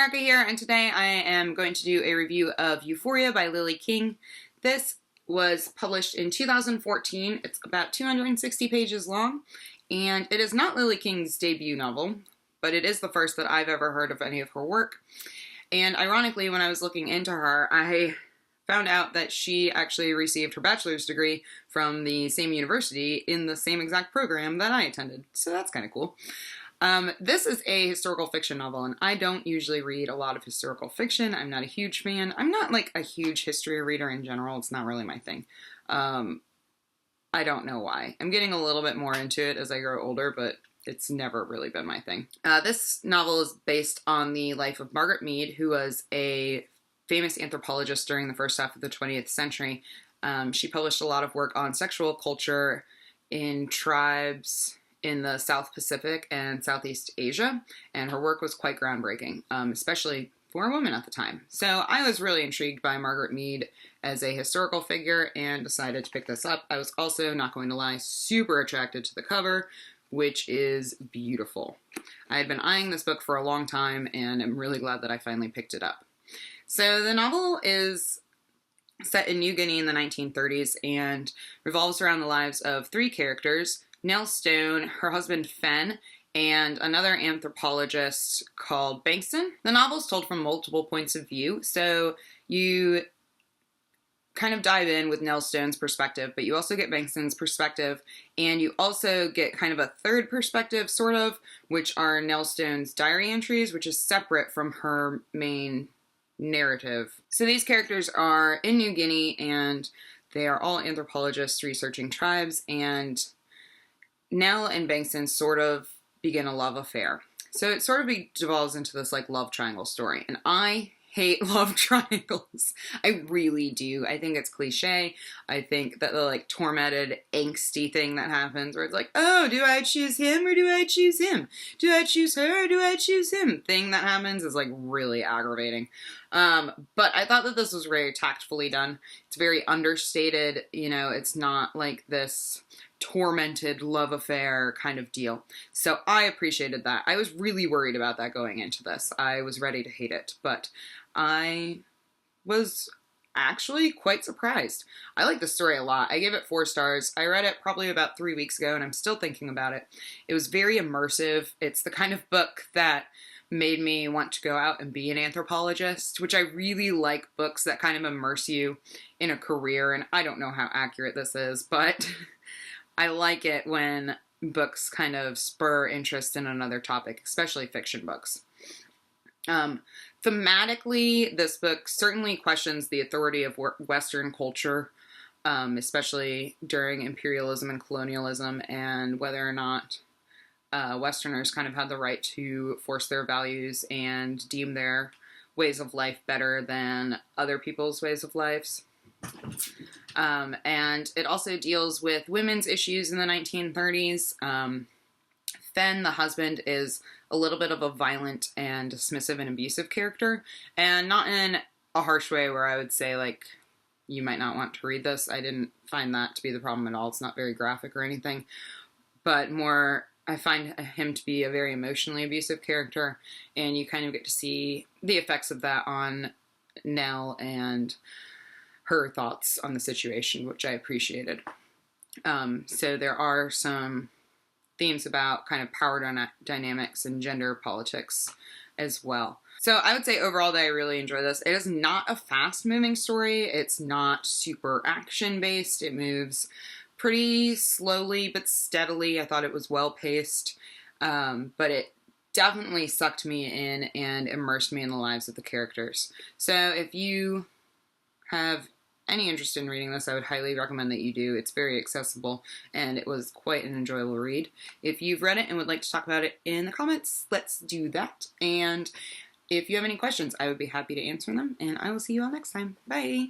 Erica here, and today I am going to do a review of Euphoria by Lily King. This was published in 2014. It's about 260 pages long, and it is not Lily King's debut novel, but it is the first that I've ever heard of any of her work. And ironically, when I was looking into her, I found out that she actually received her bachelor's degree from the same university in the same exact program that I attended. So that's kind of cool. This is a historical fiction novel, and I don't usually read a lot of historical fiction. I'm not a huge fan. I'm not like a huge history reader in general. It's not really my thing. I don't know why. I'm getting a little bit more into it as I grow older, but it's never really been my thing. This novel is based on the life of Margaret Mead, who was a famous anthropologist during the first half of the 20th century. She published a lot of work on sexual culture in tribes in the South Pacific and Southeast Asia, and her work was quite groundbreaking, especially for a woman at the time. So I was really intrigued by Margaret Mead as a historical figure and decided to pick this up. I was also, not going to lie, super attracted to the cover, which is beautiful. I had been eyeing this book for a long time, and I'm really glad that I finally picked it up. So the novel is set in New Guinea in the 1930s and revolves around the lives of three characters: Nell Stone, her husband Fen, and another anthropologist called Bankston. The novel is told from multiple points of view, so you kind of dive in with Nell Stone's perspective, but you also get Bankston's perspective, and you also get kind of a third perspective, sort of, which are Nell Stone's diary entries, which is separate from her main narrative. So these characters are in New Guinea, and they are all anthropologists researching tribes, and Nell and Bankston sort of begin a love affair. So it sort of devolves into this like love triangle story. And I hate love triangles. I really do. I think it's cliche. I think that the like tormented, angsty thing that happens where it's like, oh, do I choose him or do I choose him? Do I choose her or do I choose him? Thing that happens is like really aggravating. But I thought that this was very tactfully done. It's very understated. You know, it's not like this tormented love affair kind of deal. So I appreciated that. I was really worried about that going into this. I was ready to hate it, but I was actually quite surprised. I like the story a lot. I gave it 4 stars. I read it probably about 3 weeks ago, and I'm still thinking about it. It was very immersive. It's the kind of book that made me want to go out and be an anthropologist, which I really like, books that kind of immerse you in a career, and I don't know how accurate this is, but I like it when books kind of spur interest in another topic, especially fiction books. Thematically, this book certainly questions the authority of Western culture, especially during imperialism and colonialism, and whether or not Westerners kind of had the right to force their values and deem their ways of life better than other people's ways of lives. And it also deals with women's issues in the 1930s. Fen, the husband, is a little bit of a violent and dismissive and abusive character, and not in a harsh way where I would say, like, you might not want to read this. I didn't find that to be the problem at all. It's not very graphic or anything, but more, I find him to be a very emotionally abusive character, and you kind of get to see the effects of that on Nell and her thoughts on the situation, which I appreciated. So there are some themes about kind of power dynamics and gender politics as well. So I would say overall that I really enjoy this. It is not a fast-moving story. It's not super action-based. It moves pretty slowly but steadily. I thought it was well-paced, but it definitely sucked me in and immersed me in the lives of the characters. So if you have any interest in reading this, I would highly recommend that you do. It's very accessible, and it was quite an enjoyable read. If you've read it and would like to talk about it in the comments, let's do that. And if you have any questions, I would be happy to answer them, and I will see you all next time. Bye!